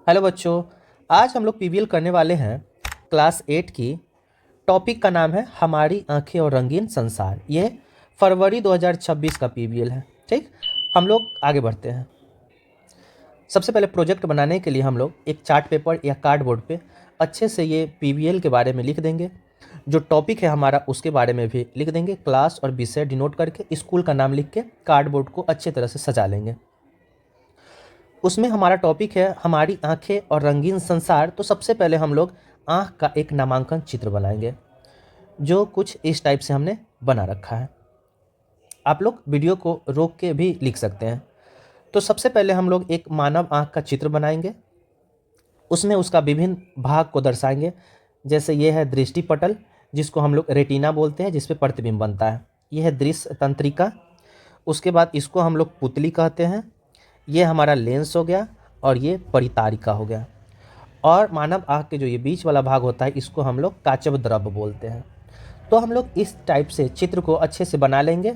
Hello बच्चों, आज हम लोग पीवीएल करने वाले हैं क्लास 8 की। टॉपिक का नाम है हमारी आंखें और रंगीन संसार। यह फरवरी 2026 का पीवीएल है। ठीक, हम लोग आगे बढ़ते हैं। सबसे पहले प्रोजेक्ट बनाने के लिए हम लोग एक चार्ट पेपर या कार्डबोर्ड पे अच्छे से ये पीवीएल के बारे में लिख देंगे। जो टॉपिक है हमारा उसके बारे में भी लिख देंगे। क्लास और विषय डिनोट करके स्कूल का नाम लिख के कार्डबोर्ड को अच्छे तरह से सजा लेंगे। उसमें हमारा टॉपिक है हमारी आंखें और रंगीन संसार। तो सबसे पहले हम लोग आंख का एक नामांकन चित्र बनाएंगे, जो कुछ इस टाइप से हमने बना रखा है। आप लोग वीडियो को रोक के भी लिख सकते हैं। तो सबसे पहले हम लोग एक मानव आंख का चित्र बनाएंगे। उसमें उसका विभिन्न भाग को दर्शाएंगे। जैसे ये है दृष्टि पटल, जिसको हम लोग रेटिना बोलते हैं, जिस पे प्रतिबिंब बनता है। यह है दृश्य तंत्रिका। उसके बाद इसको हम लोग पुतली कहते हैं। ये हमारा लेंस हो गया और ये परितारिका हो गया। और मानव आँख के जो ये बीच वाला भाग होता है, इसको हम लोग काचव द्रव बोलते हैं। तो हम लोग इस टाइप से चित्र को अच्छे से बना लेंगे,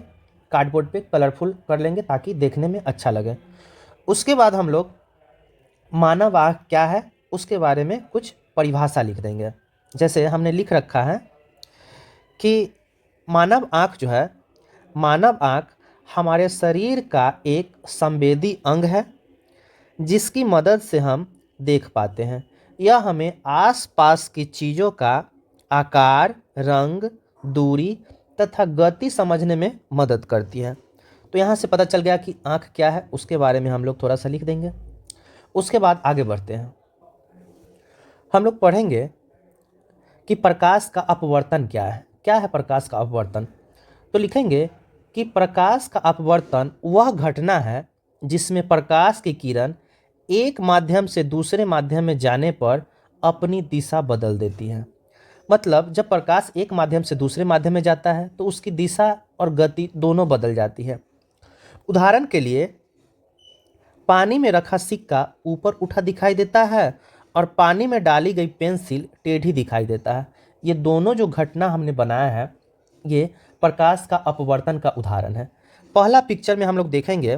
कार्डबोर्ड पे कलरफुल कर लेंगे ताकि देखने में अच्छा लगे। उसके बाद हम लोग मानव आँख क्या है उसके बारे में कुछ परिभाषा लिख देंगे। जैसे हमने लिख रखा है कि मानव आँख जो है, मानव आँख हमारे शरीर का एक संवेदी अंग है, जिसकी मदद से हम देख पाते हैं। यह हमें आसपास की चीज़ों का आकार, रंग, दूरी तथा गति समझने में मदद करती है। तो यहाँ से पता चल गया कि आँख क्या है, उसके बारे में हम लोग थोड़ा सा लिख देंगे। उसके बाद आगे बढ़ते हैं। हम लोग पढ़ेंगे कि प्रकाश का अपवर्तन क्या है। क्या है प्रकाश का अपवर्तन? तो लिखेंगे कि प्रकाश का अपवर्तन वह घटना है जिसमें प्रकाश की किरण एक माध्यम से दूसरे माध्यम में जाने पर अपनी दिशा बदल देती है। मतलब जब प्रकाश एक माध्यम से दूसरे माध्यम में जाता है तो उसकी दिशा और गति दोनों बदल जाती है। उदाहरण के लिए, पानी में रखा सिक्का ऊपर उठा दिखाई देता है और पानी में डाली गई पेंसिल टेढ़ी दिखाई देता है। ये दोनों जो घटना हमने बनाया है, ये प्रकाश का अपवर्तन का उदाहरण है। पहला पिक्चर में हम लोग देखेंगे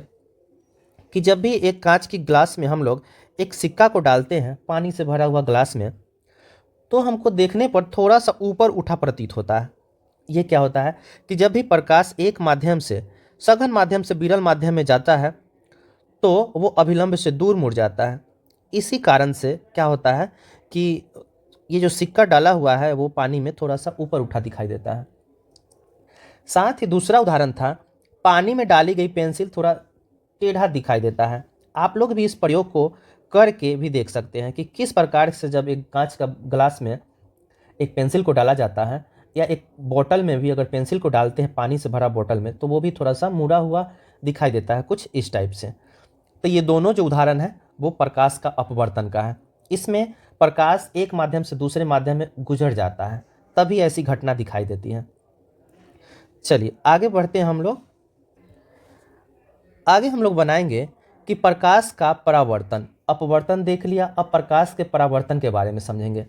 कि जब भी एक कांच की ग्लास में हम लोग एक सिक्का को डालते हैं, पानी से भरा हुआ ग्लास में, तो हमको देखने पर थोड़ा सा ऊपर उठा प्रतीत होता है। ये क्या होता है कि जब भी प्रकाश एक माध्यम से सघन माध्यम से विरल माध्यम में जाता है तो वो अभिलंब से दूर मुड़ जाता है। इसी कारण से क्या होता है कि ये जो सिक्का डाला हुआ है वो पानी में थोड़ा सा ऊपर उठा दिखाई देता है। साथ ही दूसरा उदाहरण था, पानी में डाली गई पेंसिल थोड़ा टेढ़ा दिखाई देता है। आप लोग भी इस प्रयोग को करके भी देख सकते हैं कि किस प्रकार से जब एक कांच का ग्लास में एक पेंसिल को डाला जाता है, या एक बोतल में भी अगर पेंसिल को डालते हैं पानी से भरा बोतल में, तो वो भी थोड़ा सा मुड़ा हुआ दिखाई देता है, कुछ इस टाइप से। तो ये दोनों जो उदाहरण है वो प्रकाश का अपवर्तन का है। इसमें प्रकाश एक माध्यम से दूसरे माध्यम में गुजर जाता है, तभी ऐसी घटना दिखाई देती है। चलिए आगे बढ़ते हैं। आगे हम लोग बनाएंगे कि प्रकाश का परावर्तन। अपवर्तन देख लिया, अब प्रकाश के परावर्तन के बारे में समझेंगे।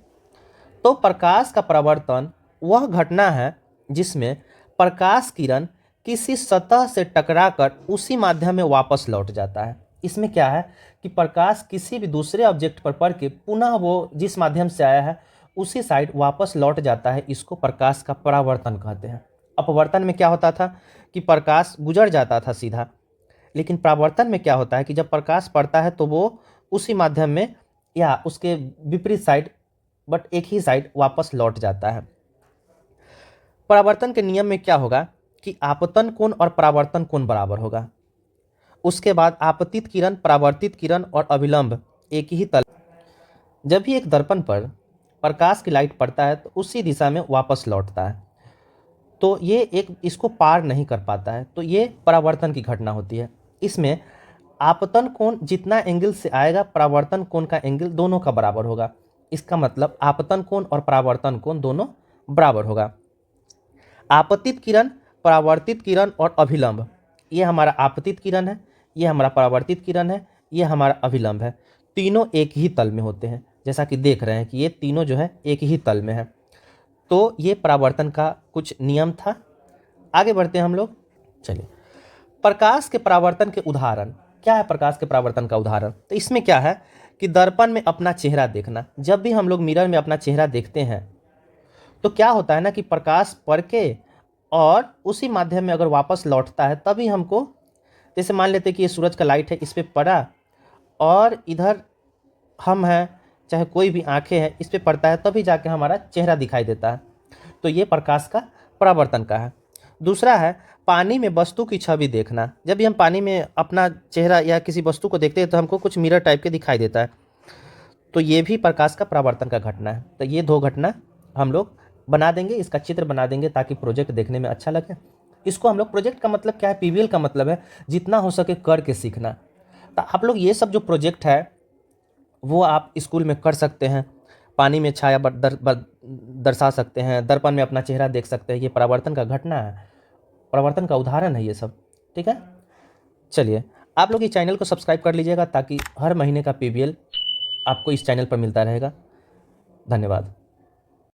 तो प्रकाश का परावर्तन वह घटना है जिसमें प्रकाश किरण किसी सतह से टकराकर उसी माध्यम में वापस लौट जाता है। इसमें क्या है कि प्रकाश किसी भी दूसरे ऑब्जेक्ट पर पड़ के पुनः वो जिस माध्यम से आया है उसी साइड वापस लौट जाता है। इसको प्रकाश का परावर्तन कहते हैं। अपवर्तन में क्या होता था कि प्रकाश गुजर जाता था सीधा, लेकिन परावर्तन में क्या होता है कि जब प्रकाश पड़ता है तो वो उसी माध्यम में या उसके विपरीत साइड, बट एक ही साइड वापस लौट जाता है। परावर्तन के नियम में क्या होगा कि आपतन कोण और परावर्तन कोण बराबर होगा। उसके बाद आपतित किरण, परावर्तित किरण और अभिलंब एक ही तल। जब भी एक दर्पण पर प्रकाश की लाइट पड़ता है तो उसी दिशा में वापस लौटता है, तो ये एक इसको पार नहीं कर पाता है। तो ये परावर्तन की घटना होती है। इसमें आपतन कोण जितना एंगल से आएगा, परावर्तन कोण का एंगल दोनों का बराबर होगा। इसका मतलब आपतन कोण और परावर्तन कोण दोनों बराबर होगा। आपतित किरण, परावर्तित किरण और अभिलंब, ये हमारा आपतित किरण है, ये हमारा परावर्तित किरण है, ये हमारा अभिलंब है। तीनों एक ही तल में होते हैं, जैसा कि देख रहे हैं कि ये तीनों जो है एक ही तल में है। तो ये परावर्तन का कुछ नियम था। आगे बढ़ते हैं हम लोग। चलिए, प्रकाश के परावर्तन के उदाहरण क्या है? प्रकाश के परावर्तन का उदाहरण, तो इसमें क्या है कि दर्पण में अपना चेहरा देखना। जब भी हम लोग मिरर में अपना चेहरा देखते हैं तो क्या होता है ना कि प्रकाश पड़ के और उसी माध्यम में अगर वापस लौटता है तभी हमको, जैसे मान लेते हैं कि ये सूरज का लाइट है, इस पे पड़ा और इधर हम हैं, चाहे कोई भी आंखें हैं, इस पे पड़ता है तभी जाके हमारा चेहरा दिखाई देता है। तो ये प्रकाश का परावर्तन का है। दूसरा है पानी में वस्तु की छवि देखना। जब भी हम पानी में अपना चेहरा या किसी वस्तु को देखते हैं तो हमको कुछ मिरर टाइप के दिखाई देता है, तो ये भी प्रकाश का परावर्तन का घटना है। तो ये दो घटना हम लोग बना देंगे, इसका चित्र बना देंगे ताकि प्रोजेक्ट देखने में अच्छा लगे। इसको हम लोग, प्रोजेक्ट का मतलब क्या है, पीवीएल का मतलब है जितना हो सके करके सीखना। तो आप लोग ये सब जो प्रोजेक्ट है वो आप स्कूल में कर सकते हैं। पानी में छाया दर्शा सकते हैं, दर्पण में अपना चेहरा देख सकते हैं। ये परावर्तन का घटना है, परावर्तन का उदाहरण है ये सब। ठीक है, चलिए आप लोग इस चैनल को सब्सक्राइब कर लीजिएगा ताकि हर महीने का पीवीएल आपको इस चैनल पर मिलता रहेगा। धन्यवाद।